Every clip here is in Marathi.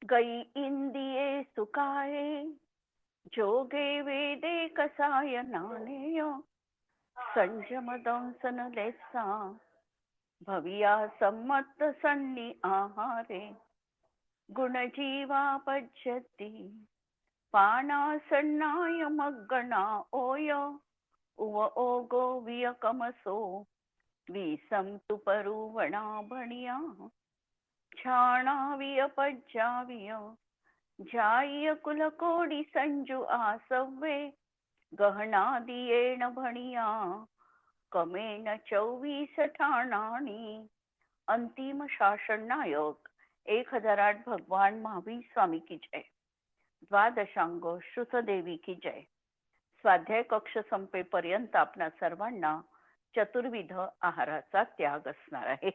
गई इंदिये सुखाये जोगे वेदे कसाय नाणेय संयम दंसन लेसा भविया सम्मत सन्नी आहारे गुणजीवा पज्यती पाना सन्नाय मग्गणा ओय उव ओगो वियकमसो विसम तुपरुवणा बणिया छाणाविय पज्जाविय झाय कुलकोडी संजू आसव्वे गहना दियेण भणिया कमेन 24 ठाणाणी. अंतिम शासन नायक 1008 भगवान महावीर स्वामी की जय. द्वादशांग श्रुतदेवी की जय. स्वाध्याय कक्ष संपेपर्यंत आपणा सर्वांना चतुर्विध आहाराचा त्याग असणार आहे.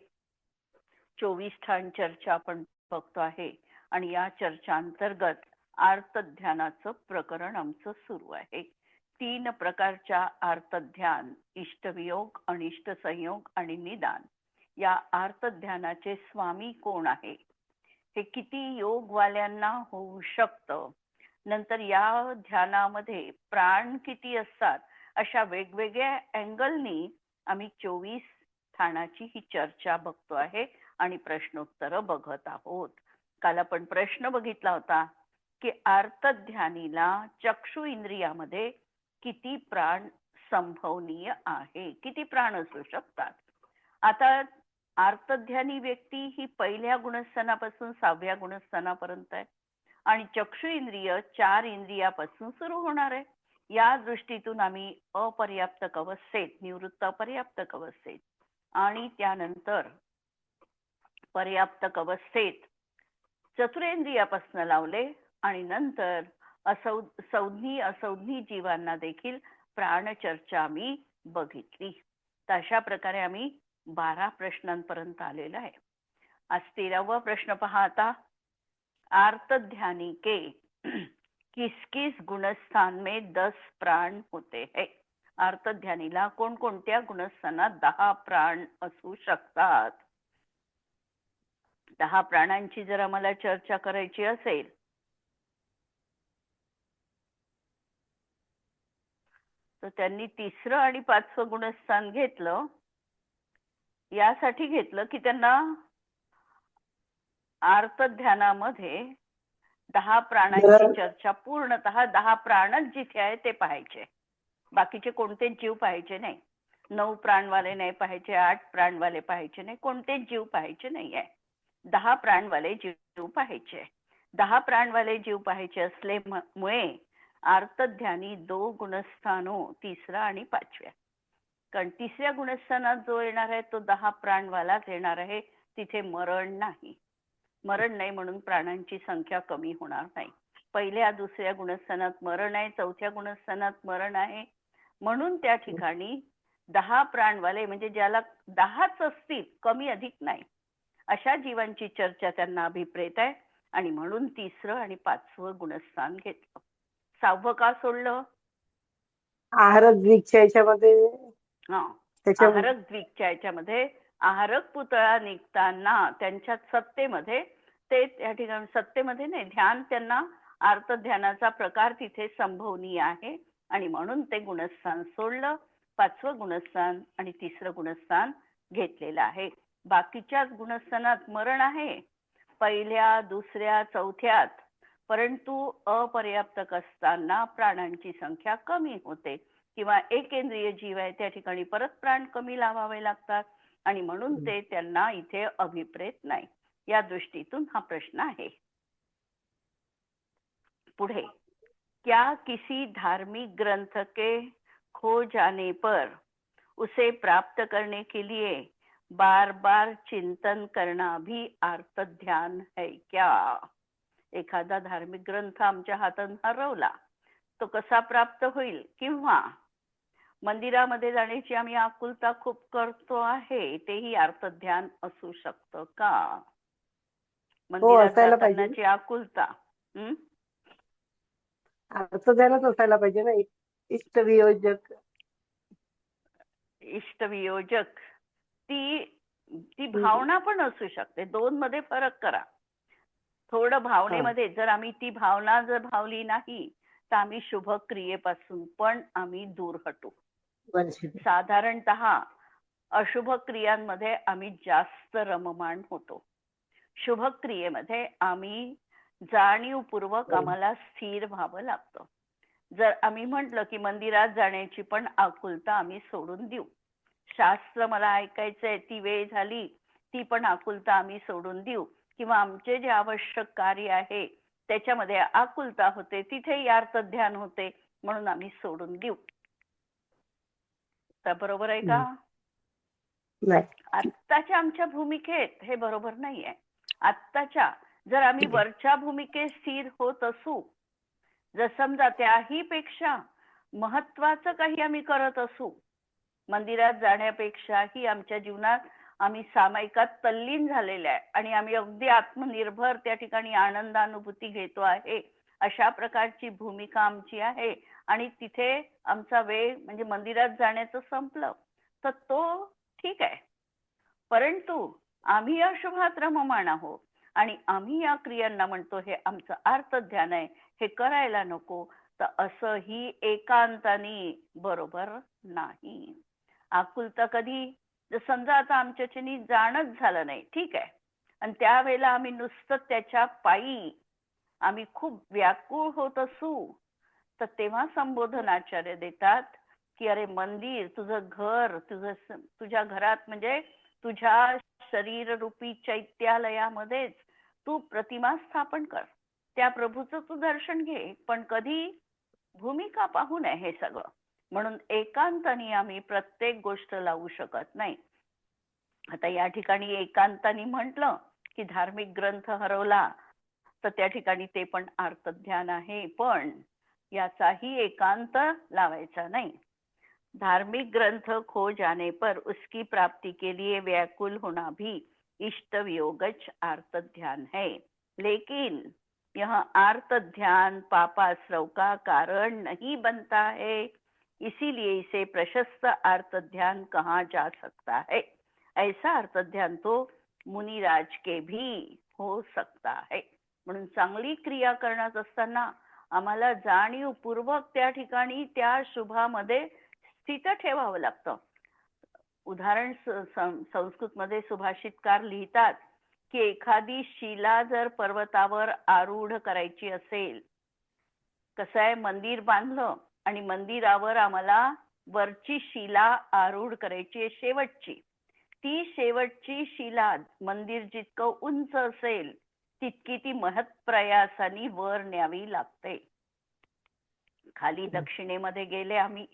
24 ठाण चर्चा आपण बघतो आहे आणि या चर्चा अंतर्गत आर्त ध्यानाचं प्रकरण आमचं सुरू आहे. 3 प्रकारच्या आर्त ध्यान, इष्टवियोग, अनिष्ट संयोग आणि निदान. या आर्त ध्यानाचे स्वामी कोण आहे, हे किती योगवाल्यांना होऊ शकतं, नंतर या ध्यानामध्ये प्राण किती असतात, अशा वेगवेगळ्या अँगलनी आम्ही 24 ठाणाची ही चर्चा बघतो आहे आणि प्रश्नोत्तर बघत आहोत. काल आपण प्रश्न बघितला होता की आर्तध्यानीला चक्षु इंद्रियामध्ये किती प्राण संभवनीय आहे, किती प्राण असू शकतात. आता आर्तध्यानी व्यक्ती ही पहिल्या गुणस्थानापासून 6व्या गुणस्थानापर्यंत आहे आणि चक्षु इंद्रिय 4 इंद्रियापासून सुरू होणार आहे. या दृष्टीतून आम्ही अपर्याप्तक अवस्थेत, निवृत्त अपर्याप्तक अवस्थेत आणि त्यानंतर पर्याप्तक अवस्थेत चतुरेंद्रियापासून लावले आणि नंतर संज्ञी असंज्ञी जीवांना देखील प्राणचर्चा आम्ही बघितली. तर अशा प्रकारे आम्ही 12 प्रश्नांपर्यंत आलेलो आहे. आज 13वा प्रश्न पहा. आता आर्तध्यानी के किस किस गुणस्थान में 10 प्राण होते हैं. आर्तध्यानीला कोणकोणत्या गुणस्थानात 10 प्राण असू शकतात. 10 प्राणांची जर आम्हाला चर्चा करायची असेल तर त्यांनी 3रं आणि 5वं गुणस्थान घेतलं. यासाठी घेतलं की त्यांना आर्तध्यानामध्ये 10 प्राणांची चर्चा पूर्णतः 10 प्राणच जिथे आहे ते पाहायचे, बाकीचे कोणतेच जीव पाहायचे नाही. 9 प्राणवाले नाही पाहायचे, 8 प्राणवाले पाहायचे नाही, कोणतेच जीव पाहायचे नाहीये. 10 प्राणवाले जीव पाहायचे. 10 प्राणवाले जीव पाहायचे असल्यामुळे आर्तध्यानी 2 गुणस्थानो 3रा आणि 5व्या. कारण 3ऱ्या गुणस्थानात जो येणार आहे तो 10 प्राणवालाच येणार आहे. तिथे मरण नाही. मरण नाही म्हणून प्राणांची संख्या कमी होणार नाही. पहिल्या 2ऱ्या गुणस्थानात मरण आहे, 4थ्या गुणस्थानात मरण आहे, म्हणून त्या ठिकाणी 10 प्राणवाले म्हणजे ज्याला 10च असतील, कमी अधिक नाही, अशा जीवांची चर्चा त्यांना अभिप्रेत आहे आणि म्हणून 3रं आणि 5वं गुणस्थान घेतलं. 6वं का सोडलं. आहारक द्विकच्या याच्यामध्ये आहारक द्विकच्या याच्यामध्ये आहारक पुतळा निघताना त्यांच्या सत्तेमध्ये, ते त्या ठिकाणी सत्तेमध्ये नाही, ध्यान त्यांना आर्तध्यानाचा प्रकार तिथे संभवनीय आहे आणि म्हणून ते गुणस्थान सोडलं. 5वं गुणस्थान आणि 3रं गुणस्थान घेतलेलं आहे. बाकीच्या गुणस्थानात मरण आहे, पहिल्या 2ऱ्या 4थ्यात, परंतु अपर्याप्तक असताना प्राणांची संख्या कमी होते किंवा एकेंद्रिय जीव आहे त्या ठिकाणी परत प्राण कमी लावावे लागतात आणि म्हणून ते त्यांना इथे अभिप्रेत नाही. या दृष्टीतून हा प्रश्न आहे. पुढे, क्या किसी धार्मिक ग्रंथ के खो जाने पर उसे प्राप्त करने के लिए बार बार चिंतन करना भी आर्त ध्यान है क्या. एखादा धार्मिक ग्रंथ आमच्या हातून हरवला तो कसा प्राप्त होईल, किंवा मंदिरामध्ये जाण्याची आम्ही आकुलता खूप करतो आहे, तेही आर्तध्यान असू शकतं का. मंदिरात जाण्याची आकुलता आर्तध्यानच असायला पाहिजे ना. इष्टवियोजक ती भावना पण असू शकते. 2 मध्ये फरक करा. थोडं हा भावनेमध्ये जर आम्ही ती भावना जर भावली नाही तर आम्ही शुभ क्रियेपासून पण आम्ही दूर हटू. वंचित. साधारणतः अशुभ क्रियांमध्ये आम्ही जास्त रममाण होतो. शुभ क्रियेमध्ये आम्ही जाणीवपूर्वक आम्हाला स्थिर व्हावं लागतं. जर आम्ही म्हटलं की मंदिरात जाण्याची पण आकुलता आम्ही सोडून देऊ, शास्त्र मला ऐकायचंय ती वेळ झाली ती पण आकुलता आम्ही सोडून देऊ, किंवा आमचे जे आवश्यक कार्य आहे त्याच्यामध्ये आकुलता होते तिथे यार्थ ध्यान होते म्हणून आम्ही सोडून देऊ. तर बरोबर आहे का? नाही. आत्ताच्या आमच्या भूमिकेत हे बरोबर नाहीये. आत्ताच्या जर आम्ही वरच्या भूमिकेत स्थिर होत असू, जर समजा त्याही पेक्षा महत्वाचं काही आम्ही करत असू, मंदिरात जाण्यापेक्षाही आमच्या जीवनात आम्ही सामायिकात तल्लीन झालेले आहे आणि आम्ही अगदी आत्मनिर्भर त्या ठिकाणी आनंदानुभूती घेतो आहे, अशा प्रकारची भूमिका आमची आहे आणि तिथे आमचा वेळ म्हणजे मंदिरात जाण्याचं संपलं तर तो ठीक आहे. परंतु आम्ही अशुभात रममाण आहोत आणि आम्ही या क्रियांना म्हणतो हे आमचं अर्थ ध्यान आहे, हे करायला नको, तर असंही एकांताने बरोबर नाही. आकुलता कधी जर समजा आता आमच्याच्यानी जाणच झालं नाही, ठीक आहे, आणि त्यावेळेला आम्ही नुसतं त्याच्या पायी आम्ही खूप व्याकुळ होत असू तर तेव्हा संबोधनाचार्य देतात की अरे मंदिर तुझं घर, तुझ्या घरात म्हणजे तुझ्या शरीर रूपी चैत्यालयामध्येच तू प्रतिमा स्थापन कर, त्या प्रभूचं तू दर्शन घे, पण कधी भूमिका पाहू नये हे सगळं. म्हणून एकांताने आम्ही प्रत्येक गोष्ट लावू शकत नाही. आता या ठिकाणी एकांताने म्हटलं की धार्मिक ग्रंथ हरवला तर त्या ठिकाणी ते पण अर्थध्यान आहे, पण याचाही एकांत लावायचा नहीं। धार्मिक ग्रंथ खो जाने पर उसकी प्राप्ति के लिए व्याकुल होना भी इष्ट वियोगच आर्त ध्यान है, लेकिन यह आर्त ध्यान पापाश्रव का कारण नहीं बनता है, इसीलिए इसे प्रशस्त आर्त ध्यान कहा जा सकता है। ऐसा आर्त ध्यान तो मुनिराज के भी हो सकता है। म्हणून चांगली क्रिया करण्यात असताना आम्हाला जाणीवपूर्वक त्या ठिकाणी त्या शुभामध्ये स्थित ठेवावं लागतं। उदाहरण संस्कृत मध्ये सुभाषितकार लिहितात की एखादी शिला जर पर्वतावर आरूढ करायची असेल, कसं आहे, मंदिर बांधलं आणि मंदिरावर आम्हाला वरची शिला आरूढ करायची आहे, शेवटची, ती शेवटची शिला मंदिर जितकं उंच असेल तितकी ती महत्प्रयासाने वर न्यावी लागते। खाली दक्षिणेमध्ये गेले आम्ही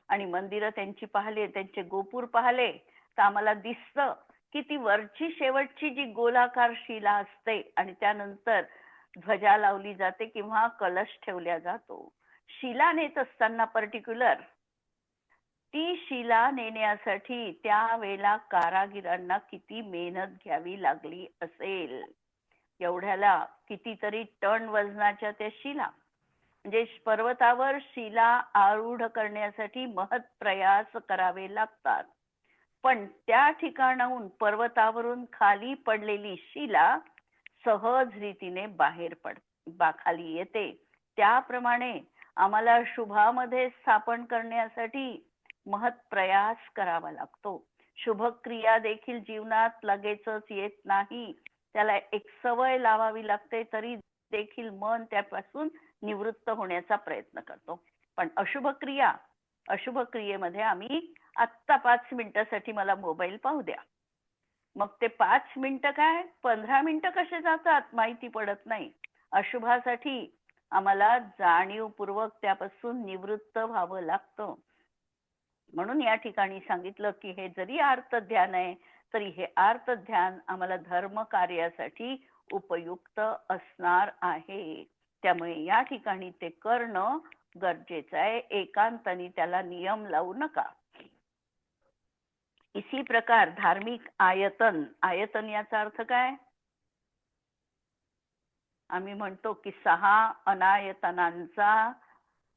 आणि मंदिरं त्यांची पाहिले, त्यांचे गोपुर पाहिले, तर आम्हाला दिसतं की ती वरची शेवटची जी गोलाकार शिला असते आणि त्यानंतर ध्वजा लावली जाते किंवा कलश ठेवल्या जातो। शिला नेत असताना पर्टिक्युलर ती शिला नेण्यासाठी त्यावेळेला कारागिरांना किती मेहनत घ्यावी लागली असेल, एवढ्याला कितीतरी टन वजनाच्या त्या शिला, म्हणजे पर्वतावर शिला आरूढ करण्यासाठी महत् प्रयास करावे लागतात, पण त्या ठिकाणाहून पर्वतावरून खाली पडलेली शिला सहज रीतीने बाहेर खाली येते। त्याप्रमाणे आम्हाला शुभामध्ये स्थापन करण्यासाठी महत् प्रयास करावा लागतो। शुभ क्रिया देखील जीवनात लगेचच येत नाही, त्याला एक सवय लावावी लागते, तरी देखील मन त्यापासून निवृत्त होण्याचा प्रयत्न करतो। पण अशुभ क्रियेमध्ये आम्ही आत्ता 5 मिनिटासाठी मला मोबाईल पाहू द्या, मग ते 5 मिनिटं काय 15 मिनिटं कसे जातात माहिती पडत नाही। अशुभासाठी आम्हाला जाणीवपूर्वक त्यापासून निवृत्त व्हावं लागतं। म्हणून या ठिकाणी सांगितलं की हे जरी आर्त ध्यान आहे तरी हे आर्त ध्यान आम्हाला धर्म कार्यासाठी उपयुक्त असणार आहे, त्यामुळे या ठिकाणी ते करणं गरजेचं आहे, एकांताने त्याला नियम लावू नका। इसी प्रकार धार्मिक आयतन, आयतन याचा अर्थ काय, आम्ही म्हणतो की 6 अनायतनांचा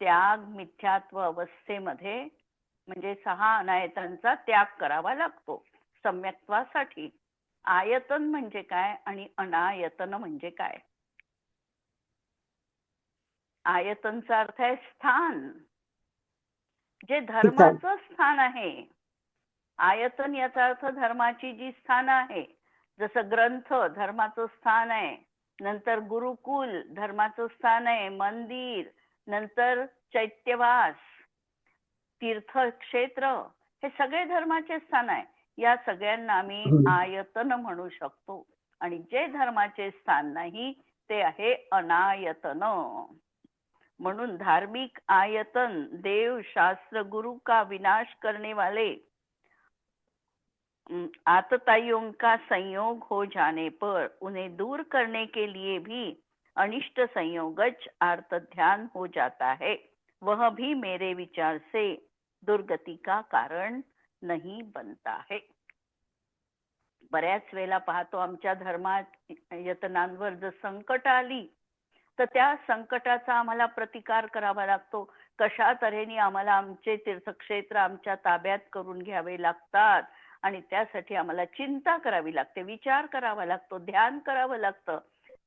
त्याग मिथ्यात्व अवस्थेमध्ये, म्हणजे 6 अनायतनांचा त्याग करावा लागतो सम्यक्त्वासाठी। आयतन म्हणजे काय आणि अनायतन म्हणजे काय, आयतनचा अर्थ आहे स्थान, जे ठिकाण. धर्माचं स्थान आहे. आयतन याचा अर्थ धर्माची जी स्थान आहे, जसं ग्रंथ धर्माचं स्थान आहे, नंतर गुरुकुल धर्माचं स्थान आहे, मंदिर, नंतर चैत्यवास, तीर्थक्षेत्र, हे सगळे धर्माचे स्थान आहे. या सगळ्यांना आम्ही आयतन म्हणू शकतो. आणि जे धर्माचे स्थान नाही ते आहे अनायतन. म्हणून धार्मिक आयतन देव शास्त्र गुरु का विनाश करने वाले आतताइयों का संयोग हो जाने पर उन्हें दूर करने के लिए भी अनिष्ट संयोगज आर्त ध्यान हो जाता है. वह भी मेरे विचार से दुर्गति का कारण नहीं बनता है. बऱ्याच वेळेला पाहतो आमच्या धर्मात यतनांवर जर संकट आली तर त्या संकटाचा आम्हाला प्रतिकार करावा लागतो. कशा तऱ्हेने आम्हाला आमचे तीर्थक्षेत्र आमच्या ताब्यात करून घ्यावे लागतात आणि त्यासाठी आम्हाला चिंता करावी लागते, विचार करावा लागतो, ध्यान करावं लागतं.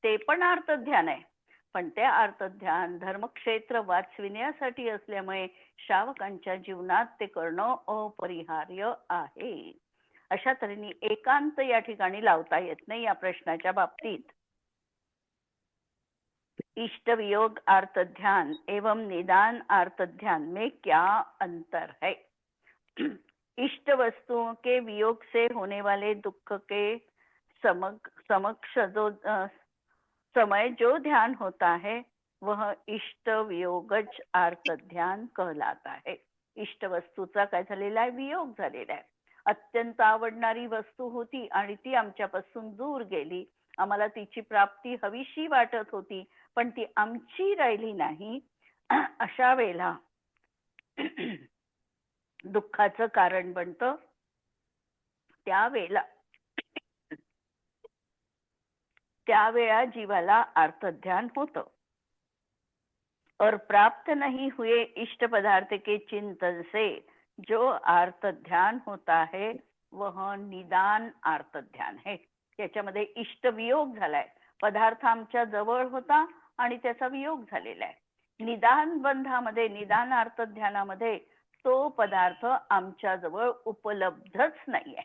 ते पण अर्थध्यान आहे. पण ते अर्थध्यान धर्मक्षेत्र वाचविण्यासाठी असल्यामुळे श्रावकांच्या जीवनात ते करणं अपरिहार्य आहे. अशा तऱ्हेने एकांत या ठिकाणी लावता येत नाही या प्रश्नाच्या बाबतीत. इष्ट वियोग आर्त ध्यान एवं निदान आर्त ध्यान में क्या अंतर है? इष्ट वस्तुओं के वियोग से होने वाले दुख के समक्ष जो समय जो ध्यान होता है वह इष्ट वियोगज आर्त ध्यान कहलाता है. इष्ट वस्तूचा काय झालेला आहे? वियोग झालेला आहे. अत्यंत आवडणारी वस्तू होती आणि ती आमच्यापासून दूर गेली. आम्हाला तिची प्राप्ती हवीशी वाटत होती पण ती आमची राहिली नाही. अशा वेळेला दुःखाचं कारण बनतं. त्यावेळा जीवाला अर्थध्यान होतं. और प्राप्त नहीं हुए इष्ट पदार्थ के चिंतन से जो आर्त ध्यान होता है वह निदान आर्त ध्यान है. याच्यामध्ये इष्ट वियोग झालाय. पदार्थ आमच्या जवळ होता आणि त्याचा वियोग झालेला आहे. निदान बंधामध्ये निदान आर्त ध्यानामध्ये तो पदार्थ आमच्या जवळ उपलब्धच नाहीये.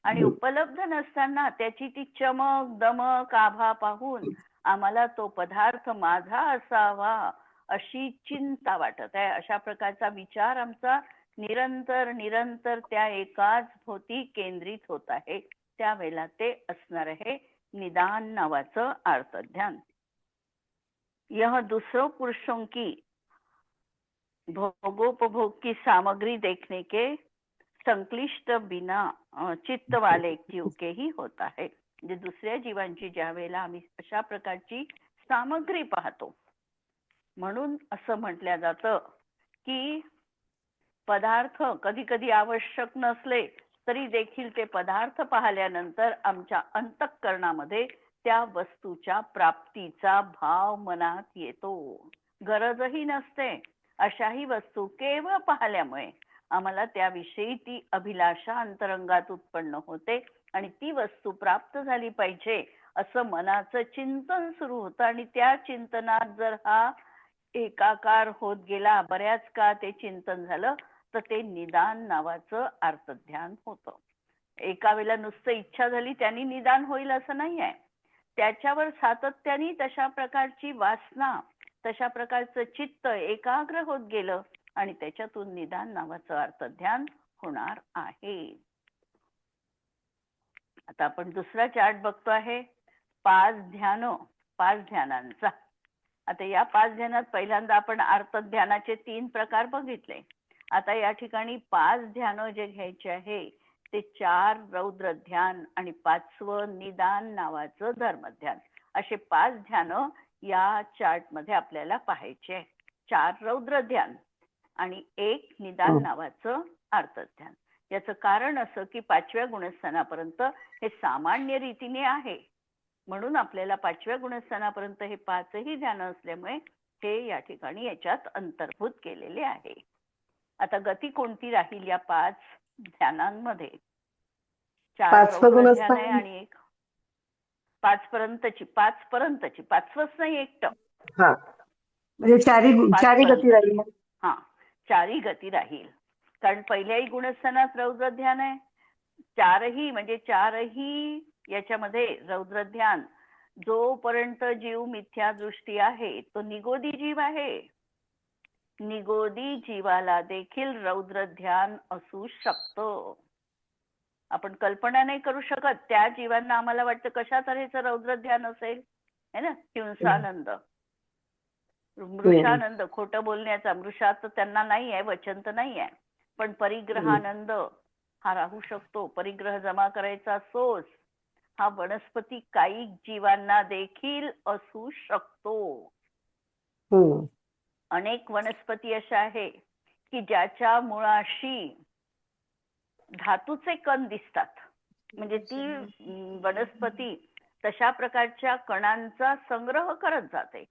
आणि उपलब्ध नसताना त्याची ती चमक दमक आभा पाहून आम्हाला तो पदार्थ माझा असावा अशी चिंता वाटत आहे. अशा प्रकारचा विचार आमचा निरंतर त्या एकाच भोवती केंद्रित होत आहे. त्यावेळेला ते असणार आहे निदान नावाचं अर्थध्यान. यह दूसरों पुरुषों की भोगोपभोग की सामग्री देखने के संक्लिष्ट बिना चित्त वाले जीव के ही होता है. म्हणजे दुसऱ्या जीवांची ज्या वेळेला आम्ही अशा प्रकारची सामग्री पाहतो म्हणून असं म्हटलं जातं की पदार्थ कधी कधी आवश्यक नसले तरी देखील ते पदार्थ पाहिल्यानंतर आमच्या अंतःकरणामध्ये त्या वस्तूच्या प्राप्तीचा भाव मनात येतो. गरजही नसते अशाही वस्तू केवळ पाहिल्यामुळे आम्हाला त्याविषयी ती अभिलाषा अंतरंगात उत्पन्न होते आणि ती वस्तू प्राप्त झाली पाहिजे असं मनाचं चिंतन सुरू होतं. आणि त्या चिंतनात जर हा एकाकार होत गेला, बऱ्याच काळ ते चिंतन झालं तर ते निदान नावाचं अर्थध्यान होतं. एका वेळेला नुसतं इच्छा झाली त्यांनी निदान होईल असं नाही आहे. त्याच्यावर सातत्याने तशा प्रकारची वासना तशा प्रकारचं चित्त एकाग्र होत गेलं आणि त्याच्यातून निदान नावाचं अर्थध्यान होणार आहे. आता आपण दुसरा चार्ट बघतो आहे 5 ध्यानांचा. आता या 5 ध्यानात पहिल्यांदा आपण अर्थध्यानाचे 3 प्रकार बघितले. आता या ठिकाणी 5 ध्यान जे घ्यायचे आहे ते 4 रौद्र ध्यान आणि 5वं निदान नावाचं धर्मध्यान असे 5 ध्यान या चार्ट मध्ये आपल्याला पाहायचे आहे. 4 रौद्र ध्यान आणि 1 निदान नावाचं अर्थध्यान. याचं कारण असं की 5व्या गुणस्थानापर्यंत हे सामान्य रीतीने आहे म्हणून आपल्याला 5व्या गुणस्थानापर्यंत हे 5ही ध्यान असल्यामुळे हे या ठिकाणी याच्यात अंतर्भूत केलेले आहे. आता गती कोणती राहील या 5 ध्यानांमध्ये? 4 रौद्र ध्यान आहे आणि 1 5 पर्यंतची 5वंच नाही एकटं. म्हणजे चारी चारी पाचपर्यंत. गती राहील. हा, चारी गती राहील. कारण पहिल्याही गुणस्थानात रौद्र ध्यान आहे. चारही याच्यामध्ये रौद्र ध्यान. जोपर्यंत जीव मिथ्या दृष्टी आहे तो निगोदी जीव आहे. निगोदी जीवाला देखील रौद्र ध्यान असू शकतं. आपण कल्पना नाही करू शकत. त्या जीवांना आम्हाला वाटतं कशा तऱ्हेचं रौद्र ध्यान असेल, है ना. हिंसानंद, मृषानंद, खोटं बोलण्याचा, मृषा तर त्यांना नाही आहे, वचन तर नाही आहे, पण परिग्रहानंद हा राहू शकतो. परिग्रह जमा करायचा सोस हा वनस्पती काही जीवांना देखील असू शकतो. अनेक वनस्पती अशा आहे की ज्याच्या मुळाशी धातूचे कण दिसतात. म्हणजे ती वनस्पती तशा प्रकारच्या कणांचा संग्रह करत जाते.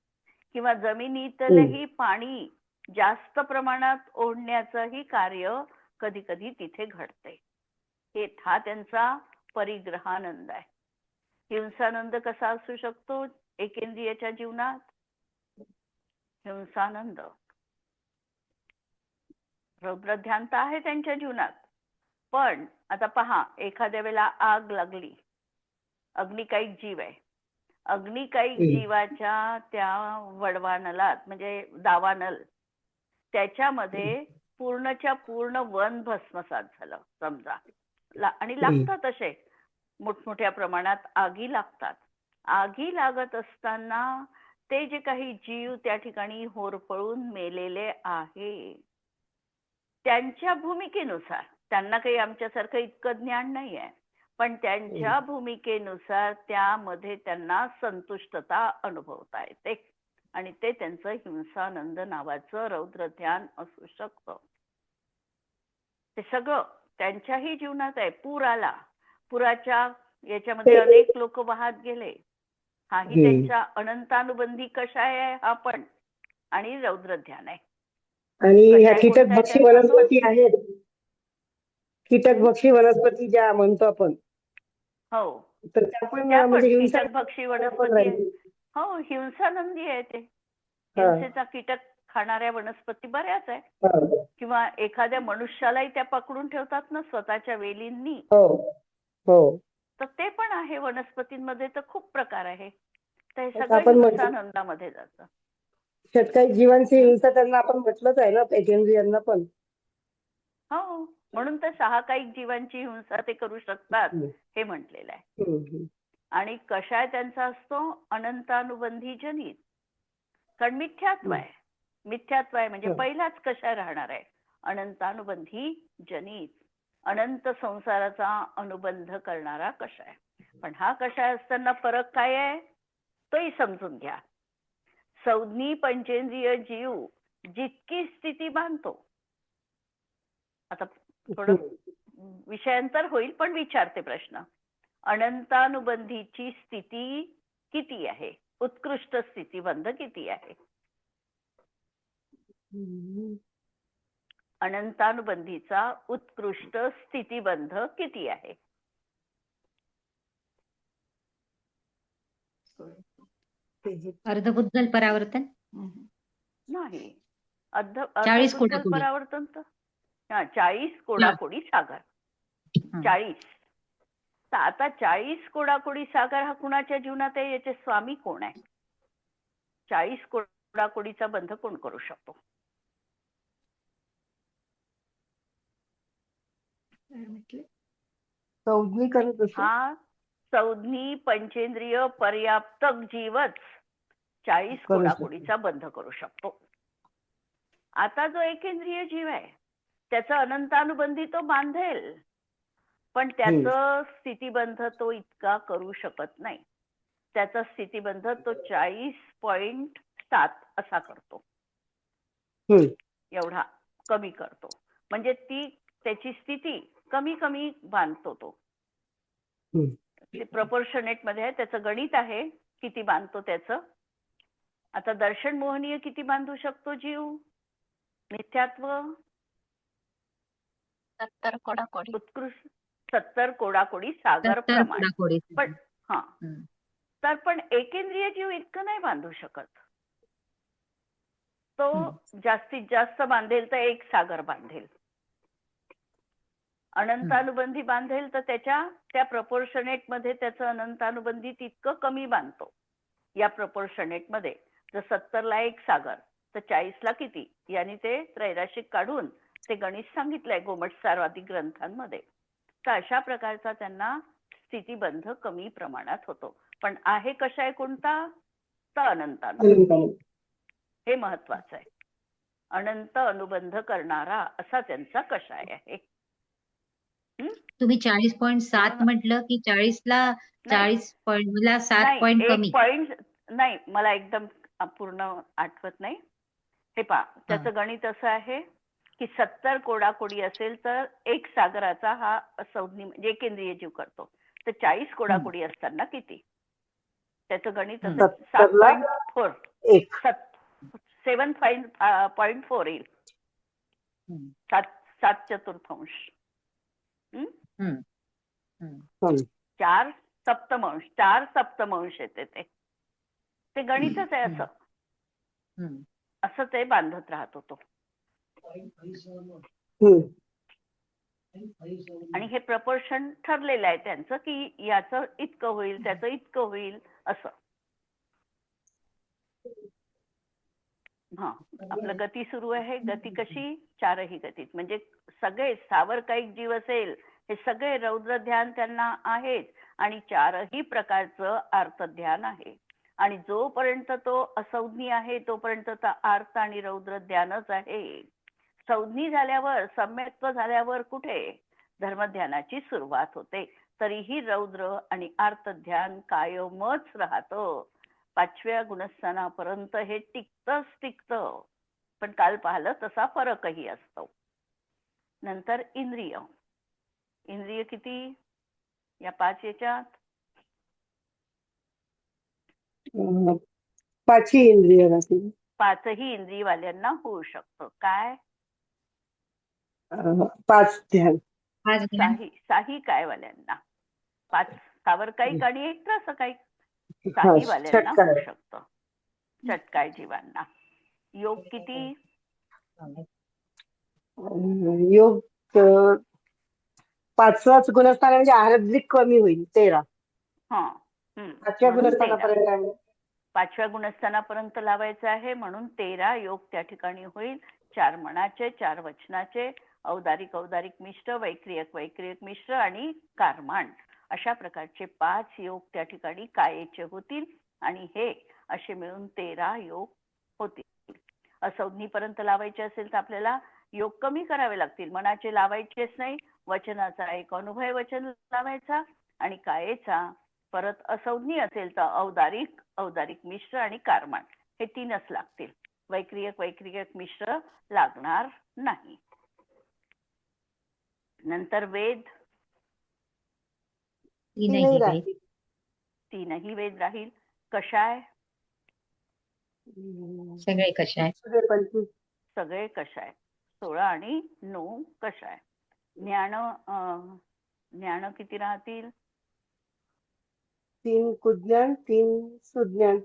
किंवा जमिनीतलंही पाणी जास्त प्रमाणात ओढण्याचंही कार्य कधी कधी तिथे घडते. हा त्यांचा परिग्रहानंद आहे. हिंसानंद कसा असू शकतो एकेंद्रियाच्या जीवनात? हिंसानंद, रौद्र ध्यान तर आहे त्यांच्या जीवनात. पण आता पहा, एखाद्या वेळेला आग लागली, अग्निकायिक जीव आहे, अग्निकायिक जीवाच्या त्या वडवानलात म्हणजे दावानल त्याच्यामध्ये पूर्णच्या पूर्ण वन भस्मसात झालं समजा. आणि लागतात असे मोठमोठ्या प्रमाणात आगी लागतात. आगी लागत असताना ते जे काही जीव त्या ठिकाणी होरपळून मेलेले आहे त्यांच्या भूमिकेनुसार, त्यांना काही आमच्यासारखं इतकं ज्ञान नाही आहे, पण त्यांच्या भूमिकेनुसार त्यामध्ये त्यांना संतुष्टता अनुभवता येते. आणि ते त्यांचं हिंसानंद नावाचं रौद्र ध्यान असू शकतं. ते सगळं त्यांच्याही जीवनात आहे. पूर आला, पुराच्या याच्यामध्ये अनेक लोक वाहत गेले, हाही त्यांच्या अनंतानुबंधी कषाय आहे हा पण, आणि रौद्र ध्यान आहे. आणि ह्या कीटक भक्षी वनस्पती आहेत, कीटक भक्षी वनस्पती ज्या म्हणतो आपण, हो, तर त्या पण त्या पण म्हणजे कीटक भक्षी वनस्पती आहे. हो, हिंसानंदी आहे ते. हिंसेचा कीटक खाणाऱ्या वनस्पती बऱ्याच आहे. किंवा एखाद्या मनुष्यालाही त्या पकडून ठेवतात ना स्वतःच्या वेलींनी. तर ते पण आहे. वनस्पतींमध्ये तर खूप प्रकार आहे. तर हे सगळं हिंसानंदामध्ये जातं. काही जीवांची हिंसा त्यांना आपण म्हटलंच आहे ना एकेंद्रियांना पण. हो, म्हणून तर सहाकायिक जीवांची हिंसा ते करू शकतात हे म्हटलेलं आहे. आणि कषाय त्यांचा असतो अनंतानुबंधी जनित. कारण मिथ्यात्व आहे. मिथ्यात्व आहे म्हणजे पहिलाच कषाय राहणार आहे, अनंतानुबंधी जनित, अनंत संसाराचा अनुबंध करणारा कषाय. पण हा कषाय असताना फरक काय आहे तोही समजून घ्या. संज्ञी पंचेंद्रिय जीव जितकी स्थिती बांधतो, आता थोडं विषयांतर होईल पण विचारते प्रश्न, अनंतानुबंधीची स्थिती किती आहे, उत्कृष्ट स्थितीबंध किती आहे? अनंतानुबंधीचा उत्कृष्ट स्थितीबंध किती आहे? अर्धबुद्धल परावर्तन नाही, अर्धबुद्धल परावर्तन तर 40 कोडाकोडी सागर. 40. तर आता 40 कोडाकोडी सागर हा कुणाच्या जीवनात आहे? याचे स्वामी कोण आहे? 40 कोडाकोडीचा बंध कोण करू शकतो? हा संज्ञी पंचेंद्रिय पर्याप्तक जीवच 40 कोडाकोडीचा बंध करू शकतो. आता जो एकेंद्रिय जीव आहे त्याचा अनंतानुबंधी तो बांधेल, पण त्याचा स्थितीबंध तो इतका करू शकत नाही. त्याचा स्थितीबंध तो 40.7 असा करतो, एवढा कमी करतो. म्हणजे ती त्याची स्थिती कमी कमी बांधतो तो. प्रपोर्शनेट मध्ये आहे, त्याचं गणित आहे किती बांधतो त्याचं. आता दर्शन मोहनीय किती बांधू शकतो जीव? मिथ्यात्व 70 कोडाकोडी. उत्कृष्ट 70 कोडाकोडी सागर प्रमाण. पण तर पण एकेंद्रिय जीव इतकं नाही बांधू शकत. तो जास्तीत जास्त बांधेल तर 1 सागर बांधेल. अनंतानुबंधी बांधेल तर त्या प्रपोर्शनेट मध्ये त्याचं अनंतानुबंधी तितकं कमी बांधतो. या प्रपोर्शनेट मध्ये जर 70 ला 1 सागर तर 40 ला किती, यांनी ते त्रैराशिक काढून ते गणित सांगितलंय गोमटसारवादी ग्रंथांमध्ये. तर अशा प्रकारचा त्यांना स्थितीबंध कमी प्रमाणात होतो. पण आहे कशाय कोणता, तर अनंतानुबंधी. हे महत्वाचं आहे. अनंत अनुबंध करणारा असा त्यांचा कषाय आहे. तुम्ही 40.7 म्हटलं की 40 ला 7 पॉइंट कमी. 1 पॉइंट नाही, मला एकदम पूर्ण आठवत नाही. हे पहा, त्याचं गणित असं आहे की 70 कोडाकोडी असेल तर 1 सागराचा हा संज्ञी म्हणजे एकेंद्रिय जीव करतो. तर 40 कोडाकोडी असताना किती, त्याचं गणित असं 7.4 7.4 येईल. 7 चतुर्थांश 4 सप्तमांश 4 सप्तमांश येते. ते गणितच आहे. असं ते बांधत राहत होतो. आणि हे प्रपोर्शन ठरलेलं आहे त्यांचं की याचं इतकं होईल, त्याचं इतकं होईल असं. हा, आपलं गती सुरू आहे. गती कशी, 4ही गतीत. म्हणजे सगळे सावरकाईक जीव असेल हे सगळे रौद्र ध्यान त्यांना आहेत आणि 4ही प्रकारचं अर्थ ध्यान आहे. आणि जोपर्यंत तो असंज्ञी आहे तोपर्यंत अर्थ आणि रौद्र ध्यानच आहे. संज्ञी झाल्यावर, सम्यक्त्व झाल्यावर कुठे धर्मध्यानाची सुरुवात होते. तरीही रौद्र आणि अर्थ ध्यान कायमच राहतं. 5व्या गुणस्थानापर्यंत हे टिकतं. पण काल पाहिलं तसा फरकही असतो. नंतर इंद्रिय किती या 5 याच्यात, 5ही इंद्रिय राहतील. 5ही इंद्रियवाल्यांना होऊ शकतं. काय 5 ध्यान, 6ही काय वाल्यांना, 5 सावरकाईक आणि 1 त्रासकाईक. 6ही वाल्यांना होऊ शकतं. चटकाय जीवांना. योग किती, योग 5वाच गुणस्थान म्हणजे आरद्विक कमी होईल 13. 5व्या गुणस्थानापर्यंत 5व्या गुणस्थानापर्यंत लावायचं आहे म्हणून 13 योग त्या ठिकाणी होईल. 4 मनाचे, 4 वचनाचे, औदारिक मिश्र, वैक्रियक मिश्र आणि कारमाण अशा प्रकारचे 5 योग त्या ठिकाणी कायेचे होतील. आणि हे असे मिळून 13 योग होतील. असंज्ञीपर्यंत लावायचे असेल तर आपल्याला योग कमी करावे लागतील. मनाचे लावायचेच नाही. वचनाचा एक अनुभय वचन लावायचा आणि कायेचा परत असंज्ञी असेल तर औदारिक मिश्र आणि कारमाण हे 3च लागतील. वैक्रियक मिश्र लागणार नाही. नंतर वेद, 3ही वेद राहील. कषाय सगळे कषाय, सगळे कषाय. 16 आणि 9 कषाय. ज्ञान किती राहतील, 3 कुज्ञान, 3 सुज्ञान.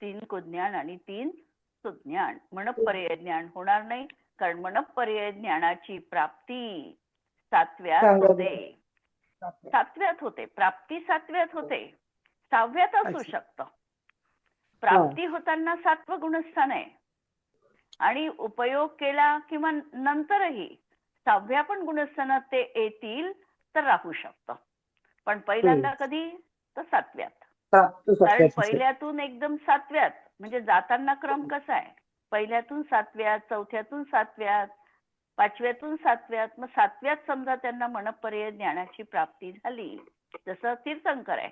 3 कुज्ञान आणि 3 सुज्ञान. मनःपर्यय ज्ञान होणार नाही कारण मनःपर्यय ज्ञानाची प्राप्ती 7व्यात होते. 7व्यात होते प्राप्ती, 7व्यात होते. 6व्यात असू शकतं. प्राप्ती होताना 7वं गुणस्थान आहे आणि उपयोग केला किंवा नंतरही 6व्या पण गुणस्थानात ते येतील तर राहू शकतं. पण पहिल्यांदा कधी, तर 7व्यात. कारण पहिल्यातून एकदम 7व्यात म्हणजे जाताना क्रम कसा आहे, पहिल्यातून 7व्यात, 4थ्यातून 7व्यात, 5व्यातून 7व्यात. मग 7व्यात समजा त्यांना मनःपर्यय ज्ञानाची प्राप्ती झाली. जसं तीर्थंकर आहे.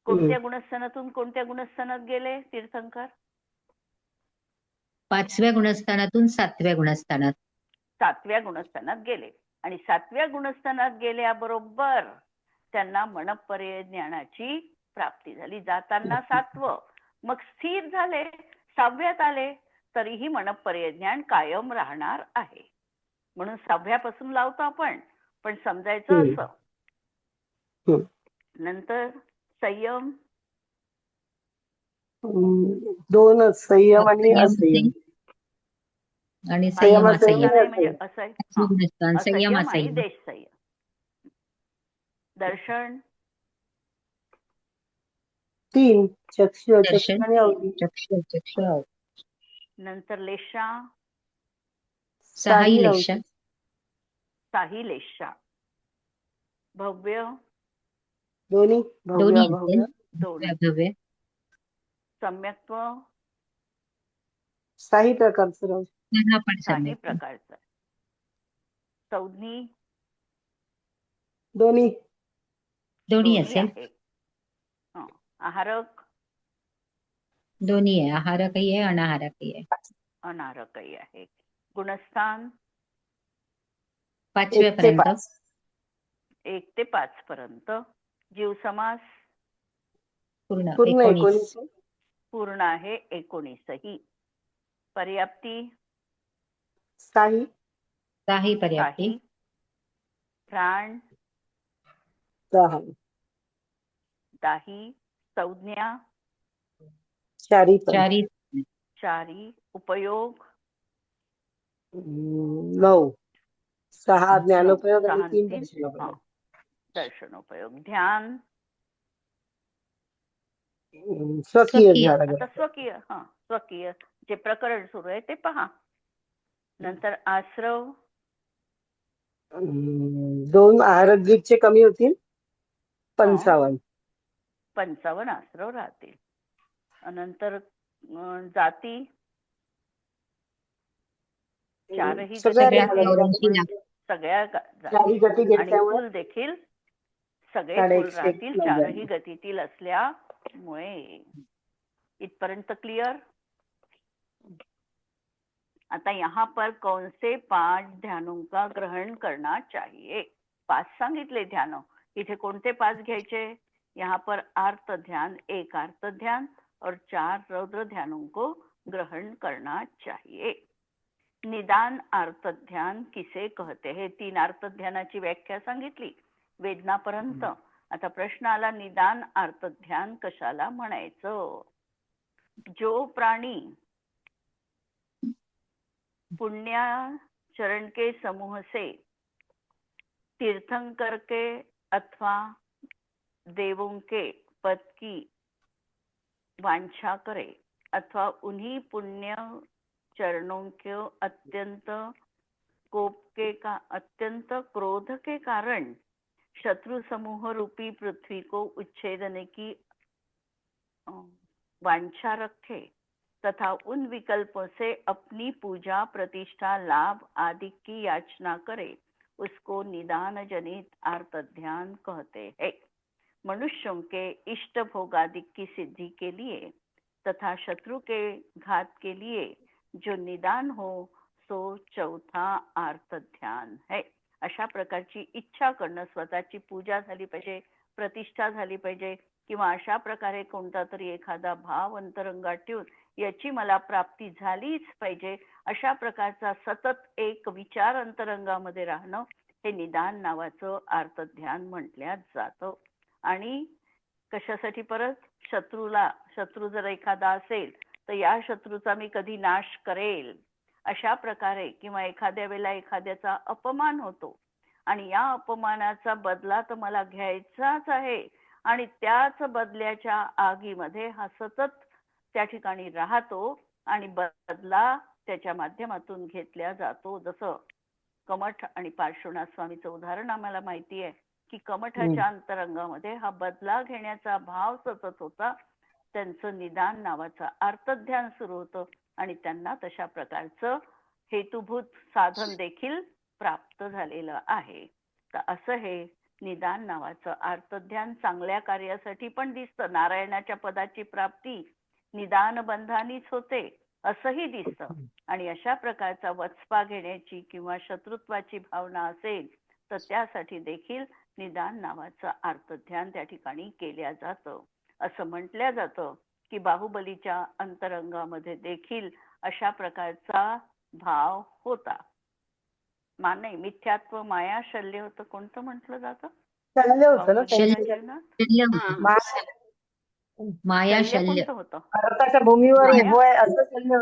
कोणत्या गुणस्थानातून कोणत्या गुणस्थानात गेले तीर्थंकर, 5व्या गुणस्थानातून 7व्या गुणस्थानात, 7व्या गुणस्थानात गेले. आणि 7व्या गुणस्थानात गेल्याबरोबर त्यांना मनःपर्यय ज्ञानाची प्राप्ती झाली. जाताना 7वं, मग स्थिर झाले, 6व्यात आले तरीही मनःपर्यय ज्ञान कायम राहणार आहे. म्हणून 6व्यापासून लावतो आपण, पण समजायचं असं. नंतर संयम, दोनच, संयम आणि संयम असंयम. आणि संयम संयम असंयम असंयम संयम आणि नाही म्हणजे असंयम. पाचवे गुणस्थान संयम असंयम आणि असंयम. देश संयम. दर्शन 3 चक्षु दर्शन आणि अवधी. चक्षु चक्षु नंतर लेशा सहाही साही लेशा अवधी. साही लेशा. भव्य दोन्ही भव्य दोन्ही अभव्य. असेल दोन्ही. भव्य. सम्यक्त्व साही प्रकारचं राहू. त्यांना पण काही सम्यक प्रकारचं. संज्ञी दोन्ही दोन्ही दोन्ही असेल. आहे. आहारक दोन्ही आहे, आहारकही आहे अनाहारकही आहे. अनाहारकही आहे. गुणस्थान 5व्या 1 ते पर्यंत 5. 1 ते 5 पर्यंत. जीव समास पूर्ण पूर्ण 19. 19. पूर्ण आहे 19 ही. पर्याप्ती साही साही पर्याप्ती काही. प्राण 6. दाही. संज्ञा चारी पण. चारी चारी. उपयोग 9. 6 9. ज्ञानोपयोग आणि 6 3 3 दर्शनोपयोग. दर्शनोपयोग. ध्यान स्वकीय स्वकीय. झालं आता स्वकीय. स्वकीय जे प्रकरण सुरू आहे ते पहा. नंतर आश्रव 2 आहारद्वीपचे कमी होतील. 55. 55 आश्रव राहतील. नंतर जाती 4ही सगळ्या गती गौरवशी सगळ्या चारी गती आणि घेतल्यामुळे कुल देखील सगळे कुल 150 राहतील 90. 4ही गतीतील असल्यामुळे. इथपर्यंत क्लिअर. आता यहाँ पर कौन से 5 ध्यानों का ग्रहण करना चाहिए. 5 सांगितले ध्यान. इथे कोणते 5 घ्यायचे. यहाँ पर आर्त ध्यान, 1 आर्त ध्यान और 4 रौद्र ध्यानों को ग्रहण करना चाहिए. निदान आर्त ध्यान किसे कहते हैं. 3 आर्त ध्यानाची व्याख्या सांगितली वेदनापर्यंत. आता प्रश्न आला निदान आर्त ध्यान कशाला म्हणायचं. जो प्राणी पुण्याचरण के समूह से तीर्थंकर के अथवा देवों के पद की वांछा करे अथवा उन्हीं पुण्य चरणों के अत्यंत क्रोध के कारण शत्रु समूह रूपी पृथ्वी को उच्छेदने की वांछा रखे तथा उन विकल्पों से अपनी पूजा प्रतिष्ठा लाभ आदि की याचना करे उसको निदान जनित आर्त ध्यान कहते हैं. मनुष्यों के इष्ट भोगादि की सिद्धि के लिए तथा शत्रु के घात के लिए जो निदान हो सो चौथा आर्त ध्यान है. अशा प्रकारची इच्छा करणं, स्वतःची पूजा झाली पाहिजे, प्रतिष्ठा झाली पाहिजे किंवा अशा प्रकारे कोणता तरी एखादा भाव अंतरंगात ठेवून याची मला प्राप्ती झालीच पाहिजे अशा प्रकारचा सतत एक विचार अंतरंगामध्ये राहणं हे निदान नावाचं आर्त ध्यान म्हटल्या जातं. आणि कशासाठी परत शत्रू जर एखादा असेल तर या शत्रूचा मी कधी नाश करेल अशा प्रकारे किंवा एखाद्या वेळेला एखाद्याचा अपमान होतो आणि या अपमानाचा बदला तर मला घ्यायचाच आहे आणि त्याच बदल्याच्या आगीमध्ये हा सतत त्या ठिकाणी राहतो आणि बदला त्याच्या माध्यमातून घेतला जातो. जसं कमठ आणि पार्श्वनाथ स्वामीचं उदाहरण आम्हाला माहिती आहे की कमठाच्या अंतरंगामध्ये हा बदला घेण्याचा भाव सतत होता. त्यांचं निदान नावाचं आर्तध्यान सुरू होतं आणि त्यांना तशा प्रकारचं हेतुभूत साधन देखील प्राप्त झालेलं आहे. तर असं हे निदान नावाचं आर्तध्यान चांगल्या कार्यासाठी पण दिसतं. नारायणाच्या पदाची प्राप्ती निदान बंधानीच होते असंही दिसतं. आणि अशा प्रकारचा वचपा घेण्याची किंवा शत्रुत्वाची भावना असेल तर त्यासाठी देखील निदान नावाचं आर्तध्यान त्या ठिकाणी केल्या जातं. असं म्हटलं जातं की बाहुबलीच्या अंतरंगामध्ये देखील अशा प्रकारचा भाव होता. नाही, मिथ्यात्व माया शल्य होतं. कोणतं म्हटलं जातं शल्य होतं ना बाहुबलीच्या शल्य. जीवनात. शल्य होतं. माया शल्य शल्य. कोणतं होतं? भारताच्या भूमीवर माया उभं आहे असं शल्य.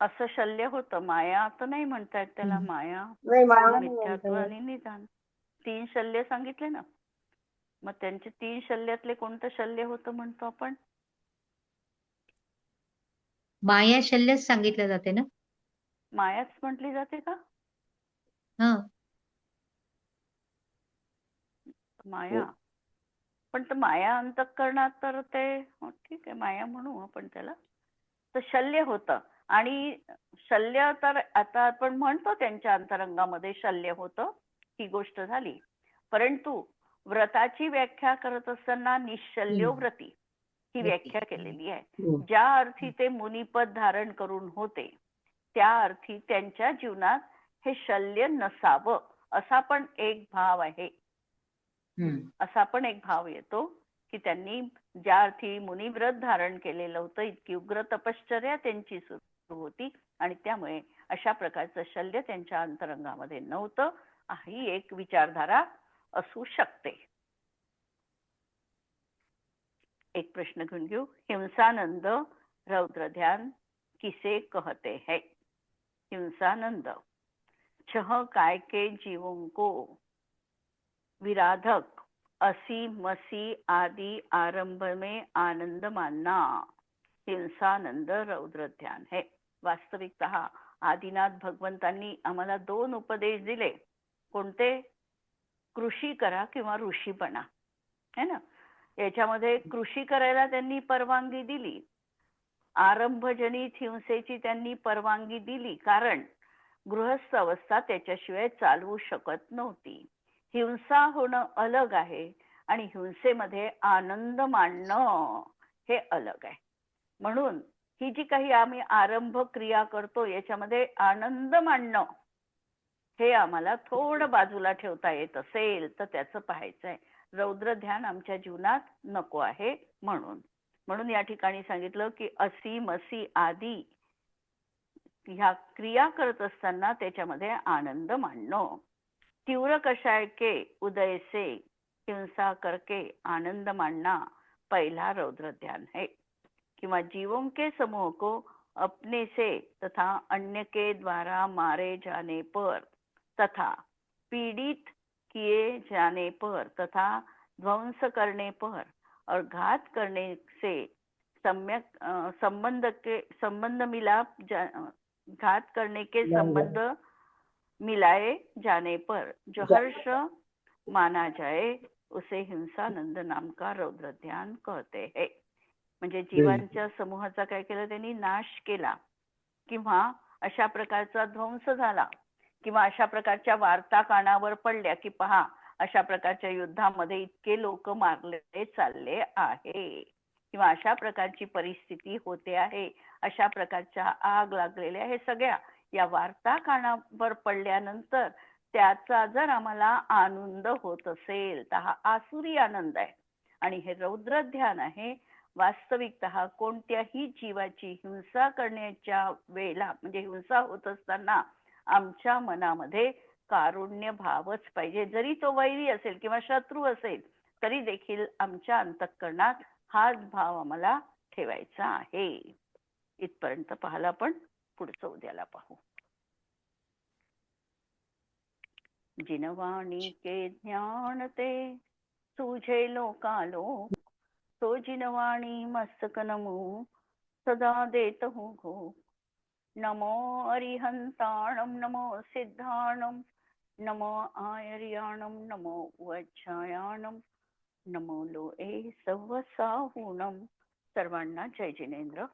असं शल्य होतं. माया तर नाही म्हणतायत त्याला. हम्म. माया नाही माया नाही मिथ्यात्व म्हणता येत. आणि निदान 3 शल्य सांगितले ना. मग त्यांचे 3 शल्यातले कोणतं शल्य होतं म्हणतो आपण? माया शल्यच सांगितलं जाते ना. मायाच म्हटली जाते का? हा. माया. पण तर माया अंतःकरणात तर ते ठीक आहे माया म्हणू आपण त्याला. तर शल्य होतं आणि शल्य तर आता आपण म्हणतो त्यांच्या अंतरंगामध्ये शल्य होतं, ही गोष्ट झाली. परंतु व्रताची व्याख्या करत असताना निश्शल्यो व्रती ही व्याख्या केलेली आहे. ज्या अर्थी ते मुनिपद धारण करून होते त्या अर्थी त्यांच्या जीवनात हे शल्य नसावं असा पण एक भाव आहे. असा पण एक भाव येतो की त्यांनी ज्या अर्थी मुनिव्रत धारण केलेलं होतं इतकी उग्र तपश्चर्या त्यांची सुरू होती आणि त्यामुळे अशा प्रकारचं शल्य त्यांच्या अंतरंगामध्ये नव्हतं. ही एक विचारधारा असू शकते. एक प्रश्न घेऊन घेऊ. हिंसानंद रौद्र ध्यान किसे कहते हैं? हिंसानंद छह काय के जीवों को विराधक असी मसी आदि आरंभ में आनंद मानना हिंसानंद रौद्र ध्यान है. वास्तविकतः आदिनाथ भगवंतांनी आम्हाला 2 उपदेश दिले. कोणते? कृषी करा किंवा ऋषी बना, है ना. याच्यामध्ये कृषी करायला त्यांनी परवानगी दिली. आरंभजनित हिंसेची त्यांनी परवानगी दिली कारण गृहस्थ अवस्था त्याच्याशिवाय चालवू शकत नव्हती. हिंसा होणं अलग आहे आणि हिंसेमध्ये आनंद मानणं हे अलग आहे. म्हणून ही जी काही आम्ही आरंभ क्रिया करतो याच्यामध्ये आनंद मानणं हे आम्हाला थोडं बाजूला ठेवता येत असेल तर त्याचं पाहायचं आहे. रौद्र ध्यान आमच्या जीवनात नको आहे. म्हणून या ठिकाणी सांगितलं की असी मसी आदी ह्या क्रिया करत असताना त्याच्यामध्ये आनंद मानणं. तीव्र कषाय के उदय से हिंसा करके आनंद मानना पहला रौद्र ध्यान है. किंवा जीवों के समूह को अपने से तथा अन्य के द्वारा मारे जाने पर तथा पीड़ित किए जाने पर तथा ध्वंस करने पर और घात करने से सम्यक संबंध मिलाप घात करने के संबंध मिलाए जाने पर जो हर्ष माना जाए उसे हिंसानंद नाम का रौद्र ध्यान कहते हैं. म्हणजे जीवांच्या समूहाचा काय केला त्यांनी? नाश केला किंवा अशा प्रकारचा ध्वंस झाला किंवा अशा प्रकारच्या वार्ता कानावर पडल्या की पहा अशा प्रकारच्या युद्धामध्ये इतके लोक मारले चालले आहे किंवा अशा प्रकारची परिस्थिती होते आहे, अशा प्रकारच्या आग लागलेल्या हे सगळ्या या वार्ता कानावर पडल्यानंतर त्याचा जर आम्हाला आनंद होत असेल तर हा आसुरी आनंद आहे आणि हे रौद्र ध्यान आहे. वास्तविकतः कोणत्याही जीवाची हिंसा करण्याच्या वेळेला म्हणजे हिंसा होत असताना आमच्या मनामध्ये कारुण्य भावच पाहिजे. जरी तो वैरी असेल किंवा शत्रू असेल तरी देखील आमच्या अंतःकरणात हाच भाव आम्हाला ठेवायचा आहे. इथपर्यंत पाहायला आपण पुढचं उद्याला पाहू. जिनवाणी के ज्ञान ते सूझे लोकालोक तो जिनवाणी मस्तक नमो सदा देत हूँ घो. नमो अरिहंताणम नमो सिद्धाणम नमो आयर्याणम नमो वज्रायाणम नमो लोए सवसाहूणम. सर्वांना जय जिनेंद्र.